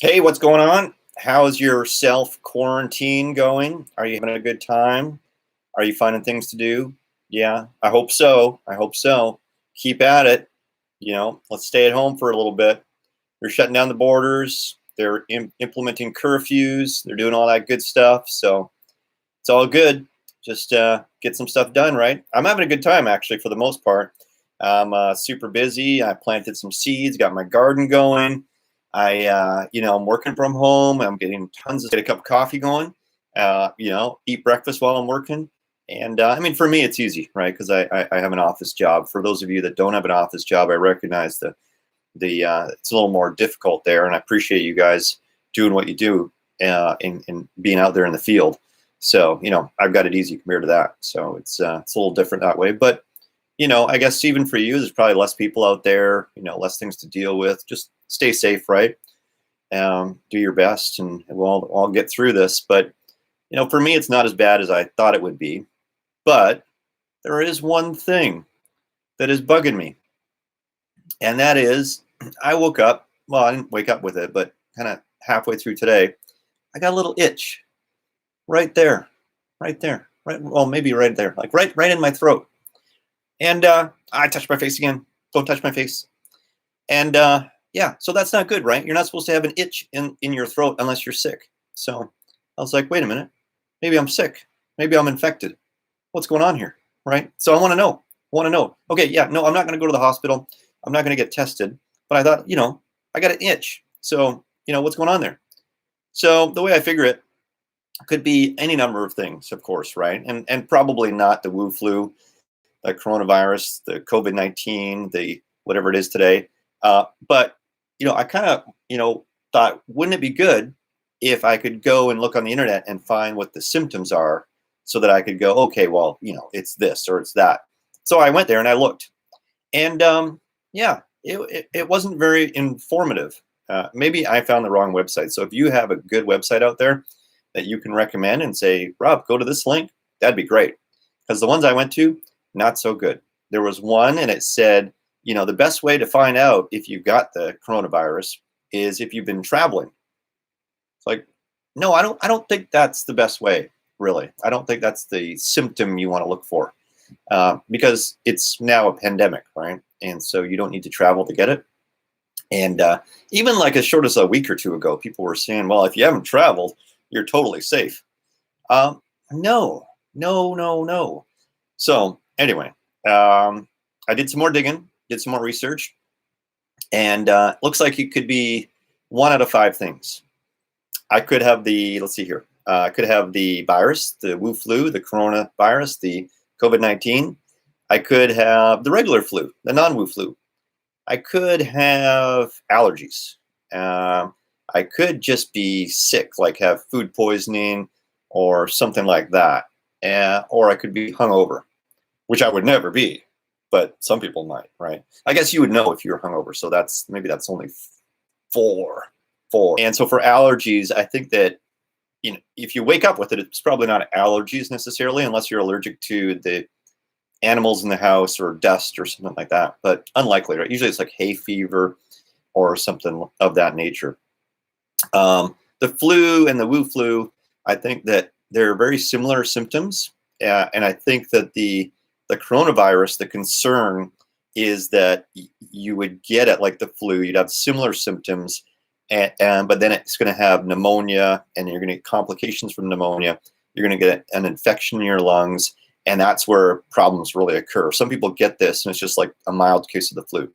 Hey, what's going on? How's your self-quarantine going? Are you having a good time? Are you finding things to do? Yeah, I hope so. I hope so. Keep at it. Let's stay at home for a little bit. They're shutting down the borders. They're implementing curfews. They're doing all that good stuff. So it's all good. Just get some stuff done, right? I'm having a good time, actually, for the most part. I'm super busy. I planted some seeds, got my garden going. I'm working from home. I'm getting get a cup of coffee going. Eat breakfast while I'm working. And I mean, for me, it's easy, right? Because I have an office job. For those of you that don't have an office job, I recognize the it's a little more difficult there, and I appreciate you guys doing what you do in being out there in the field. So I've got it easy compared to that. So it's a little different that way. But I guess even for you, there's probably less people out there. Less things to deal with. Just stay safe, right? Do your best, and we'll all get through this. But for me, it's not as bad as I thought it would be. But there is one thing that is bugging me, and that is I woke up. Well, I didn't wake up with it, but kind of halfway through today, I got a little itch right there, right there, right. Well, maybe right there, like right in my throat. And I touched my face again. Don't touch my face. And yeah, so that's not good, right? You're not supposed to have an itch in your throat unless you're sick. So I was like, wait a minute, maybe I'm sick. Maybe I'm infected. What's going on here, right? So I want to know. Okay, yeah, no, I'm not going to go to the hospital. I'm not going to get tested. But I thought, I got an itch. So, what's going on there? So the way I figure it could be any number of things, of course, right? And probably not the Wu flu, the coronavirus, the COVID-19, the whatever it is today. But I kind of thought, wouldn't it be good if I could go and look on the internet and find what the symptoms are, so that I could go, okay, well, it's this or it's that. So I went there and I looked, and yeah, it wasn't very informative. Maybe I found the wrong website. So if you have a good website out there that you can recommend and say, Rob, go to this link, that'd be great. Because the ones I went to, not so good. There was one and it said, the best way to find out if you've got the coronavirus is if you've been traveling. It's like, no, I don't think that's the best way, really. I don't think that's the symptom you want to look for, because it's now a pandemic, right? And so you don't need to travel to get it. And even like as short as a week or two ago, people were saying, well, if you haven't traveled, you're totally safe. No. So anyway, I did some more digging, did some more research, and looks like it could be one out of five things. I could have let's see here. I could have the virus, the Wu flu, the coronavirus, the COVID-19. I could have the regular flu, the non-Wu flu. I could have allergies. I could just be sick, like have food poisoning or something like that. Or I could be hungover, which I would never be, but some people might, right? I guess you would know if you were hungover. So maybe that's only four. And so for allergies, I think that if you wake up with it, it's probably not allergies necessarily, unless you're allergic to the animals in the house or dust or something like that. But unlikely, right? Usually it's like hay fever or something of that nature. The flu and the Wu flu, I think that they're very similar symptoms, and I think that the coronavirus, the concern is that you would get it like the flu. You'd have similar symptoms. But then it's going to have pneumonia, and you're going to get complications from pneumonia. You're going to get an infection in your lungs, and that's where problems really occur. Some people get this, and it's just like a mild case of the flu.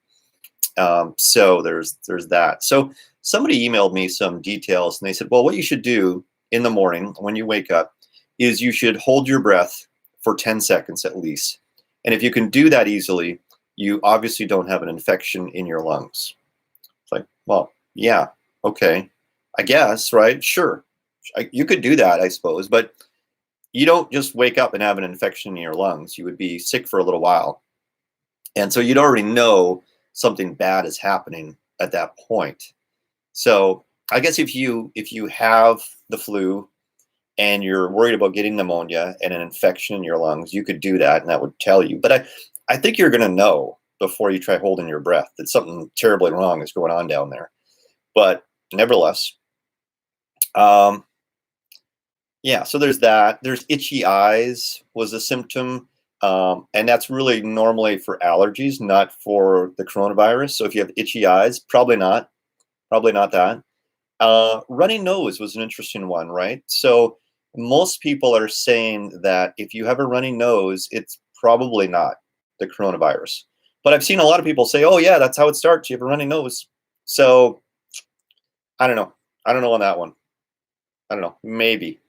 So there's that. So somebody emailed me some details, and they said, well, what you should do in the morning when you wake up is you should hold your breath for 10 seconds at least. And if you can do that easily, you obviously don't have an infection in your lungs. It's like, well, yeah. Okay, I guess, right? Sure. You could do that, I suppose, but you don't just wake up and have an infection in your lungs. You would be sick for a little while. And so you'd already know something bad is happening at that point. So I guess if you have the flu and you're worried about getting pneumonia and an infection in your lungs, you could do that, and that would tell you. But I think you're going to know before you try holding your breath that something terribly wrong is going on down there. But nevertheless, um, yeah, so there's that. There's itchy eyes was a symptom. And that's really normally for allergies, not for the coronavirus. So if you have itchy eyes, probably not that. Runny nose was an interesting one, right? So most people are saying that if you have a runny nose, it's probably not the coronavirus. But I've seen a lot of people say, oh yeah, that's how it starts. You have a runny nose. So I don't know. I don't know on that one. I don't know. Maybe.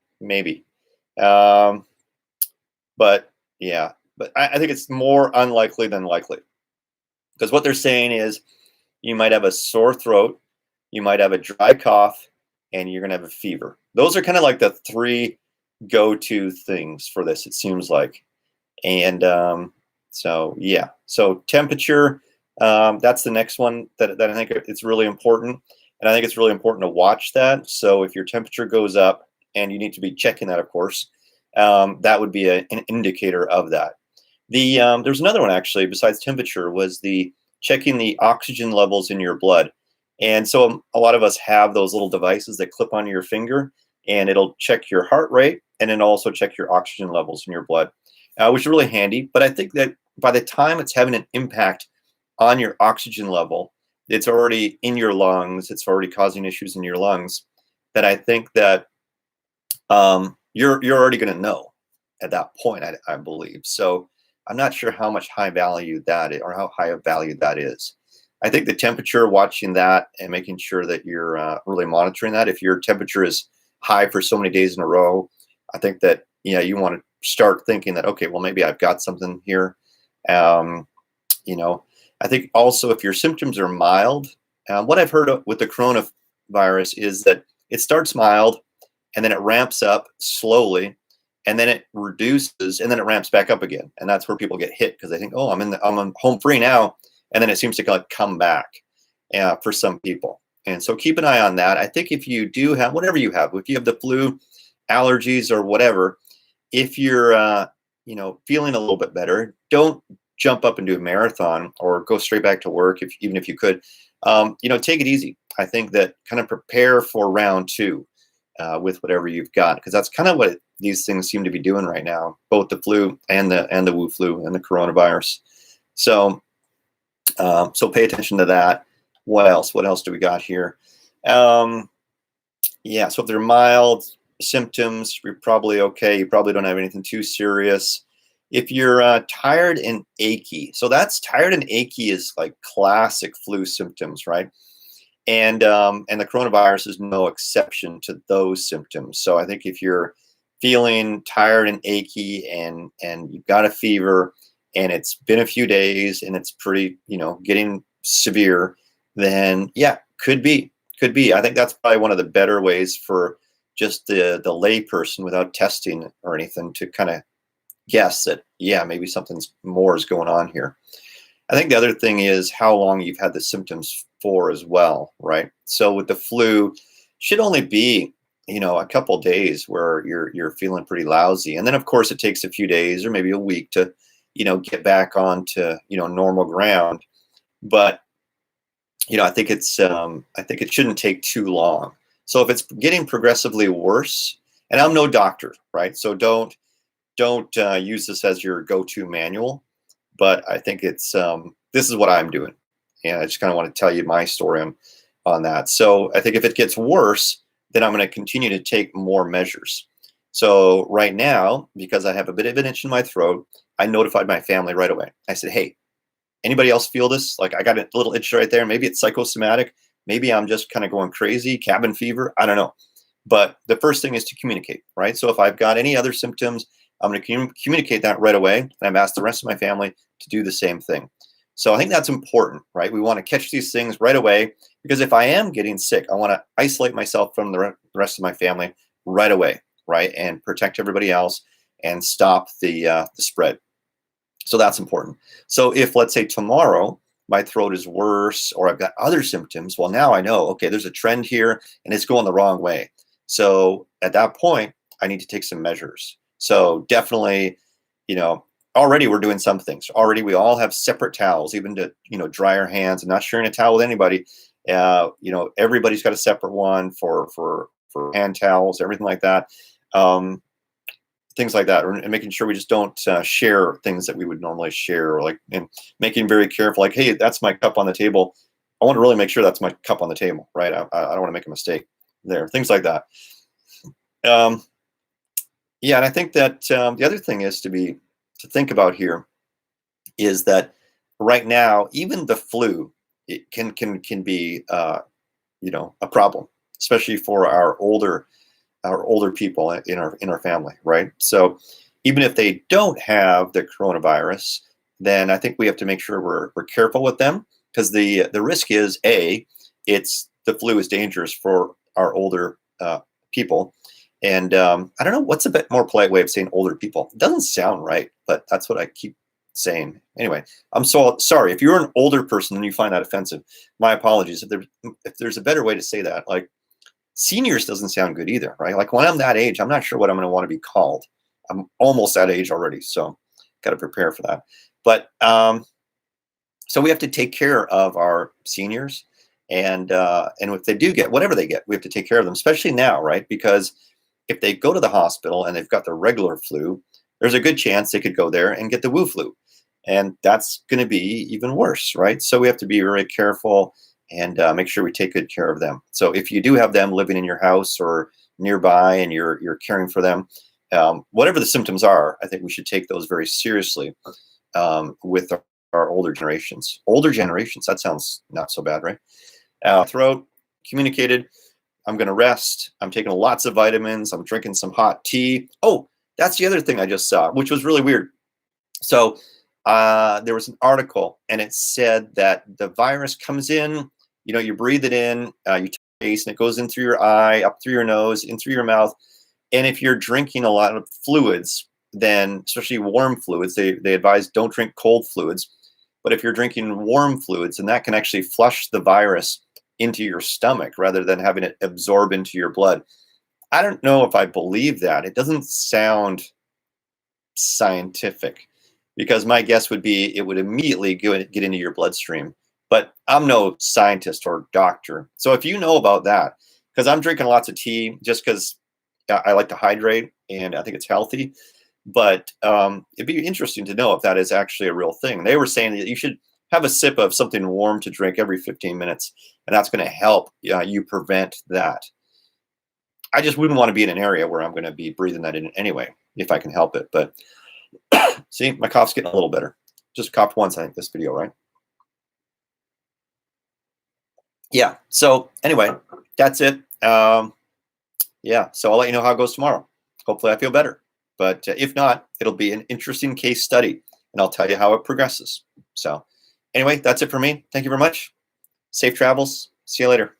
Um, but yeah, but I think it's more unlikely than likely, because what they're saying is you might have a sore throat, you might have a dry cough, and you're gonna have a fever. Those are kind of like the three go-to things for this, it seems like. And so yeah, so temperature, that's the next one that I think it's really important. And I think it's really important to watch that. So if your temperature goes up, and you need to be checking that, of course, that would be an indicator of that. There's another one actually besides temperature, was the checking the oxygen levels in your blood. And so a lot of us have those little devices that clip onto your finger, and it'll check your heart rate, and then also check your oxygen levels in your blood, which is really handy. But I think that by the time it's having an impact on your oxygen level, it's already in your lungs, it's already causing issues in your lungs, that I think that you're already going to know at that point, I believe. So I'm not sure how much high value that is, or how high of value that is. I think the temperature, watching that and making sure that you're really monitoring that. If your temperature is high for so many days in a row, I think that, yeah, you want to start thinking that, okay, well, maybe I've got something here. You know, I think also if your symptoms are mild, what I've heard with the coronavirus is that it starts mild, and then it ramps up slowly, and then it reduces, and then it ramps back up again. And that's where people get hit, because they think, oh, I'm home free now, and then it seems to like come back for some people. And so keep an eye on that. I think if you do have whatever you have, if you have the flu, allergies, or whatever, if you're feeling a little bit better, don't jump up and do a marathon or go straight back to work. Even if you could, take it easy. I think that kind of prepare for round two. With whatever you've got, because that's kind of what these things seem to be doing right now, both the flu and the Wu flu and the coronavirus. So pay attention to that. What else? What else do we got here? Yeah, so if they're mild symptoms, you're probably okay. You probably don't have anything too serious. If you're tired and achy, so that's tired and achy is like classic flu symptoms, right? And the coronavirus is no exception to those symptoms. So I think if you're feeling tired and achy, and you've got a fever, and it's been a few days, and it's pretty, getting severe, then yeah, could be. I think that's probably one of the better ways for just the lay person, without testing or anything, to kind of guess that, yeah, maybe something's more is going on here. I think the other thing is how long you've had the symptoms for as well, right? So with the flu, should only be, a couple days where you're feeling pretty lousy, and then of course it takes a few days or maybe a week to, get back onto, normal ground. But I think it shouldn't take too long. So if it's getting progressively worse, and I'm no doctor, right? So don't use this as your go-to manual. But I think it's this is what I'm doing, and I just kind of want to tell you my story on that. So I think if it gets worse, then I'm going to continue to take more measures. So right now, because I have a bit of an itch in my throat, I notified my family right away. I said, hey, anybody else feel this? Like, I got a little itch right there. Maybe it's psychosomatic. Maybe I'm just kind of going crazy, cabin fever. I don't know. But the first thing is to communicate, right? So if I've got any other symptoms, I'm going to communicate that right away. And I've asked the rest of my family to do the same thing. So I think that's important, right? We want to catch these things right away, because if I am getting sick, I want to isolate myself from the rest of my family right away, right? And protect everybody else and stop the spread. So that's important. So if, let's say, tomorrow my throat is worse, or I've got other symptoms, well, now I know, okay, there's a trend here and it's going the wrong way. So at that point, I need to take some measures. So definitely, already we're doing some things. Already we all have separate towels, even to, dry our hands, and not sharing a towel with anybody. You know, everybody's got a separate one for hand towels, everything like that. Um, Things like that, and making sure we just don't share things that we would normally share, or like, and making very careful, like, hey, that's my cup on the table. I want to really make sure that's my cup on the table, right? I don't want to make a mistake there. Things like that. Um, yeah, and I think that the other thing is to think about here is that right now, even the flu, it can be you know, a problem, especially for our older people in our family, right? So even if they don't have the coronavirus, then I think we have to make sure we're careful with them, because the risk is, it's the flu is dangerous for our older people. And I don't know what's a bit more polite way of saying older people. It doesn't sound right, but that's what I keep saying. Anyway, I'm so sorry if you're an older person and you find that offensive. My apologies. If there's a better way to say that, like, seniors doesn't sound good either, right? Like, when I'm that age, I'm not sure what I'm going to want to be called. I'm almost that age already, so got to prepare for that. But so we have to take care of our seniors, and if they do get whatever they get, we have to take care of them, especially now, right? Because if they go to the hospital and they've got the regular flu, there's a good chance they could go there and get the Wu flu, and that's going to be even worse, right? So we have to be very careful and make sure we take good care of them. So if you do have them living in your house or nearby, and you're caring for them, whatever the symptoms are, I think we should take those very seriously with our older generations. Older generations, that sounds not so bad, right? Throat, communicated. I'm going to rest. I'm taking lots of vitamins. I'm drinking some hot tea. Oh, that's the other thing I just saw, which was really weird. So there was an article, and it said that the virus comes in, you know, you breathe it in, you taste, and it goes in through your eye, up through your nose, in through your mouth. And if you're drinking a lot of fluids, then especially warm fluids, they advise don't drink cold fluids. But if you're drinking warm fluids, then that can actually flush the virus into your stomach rather than having it absorb into your blood. I don't know if I believe that. It doesn't sound scientific, because my guess would be it would immediately get into your bloodstream. But I'm no scientist or doctor. So if you know about that, because I'm drinking lots of tea just because I like to hydrate and I think it's healthy. But it'd be interesting to know if that is actually a real thing. They were saying that you should have a sip of something warm to drink every 15 minutes, and that's going to help you prevent that. I just wouldn't want to be in an area where I'm going to be breathing that in anyway, if I can help it. But see, my cough's getting a little better. Just coughed once, I think, this video, right? Yeah. So anyway, that's it. Yeah. So I'll let you know how it goes tomorrow. Hopefully I feel better. But if not, it'll be an interesting case study, and I'll tell you how it progresses. So anyway, that's it for me. Thank you very much. Safe travels. See you later.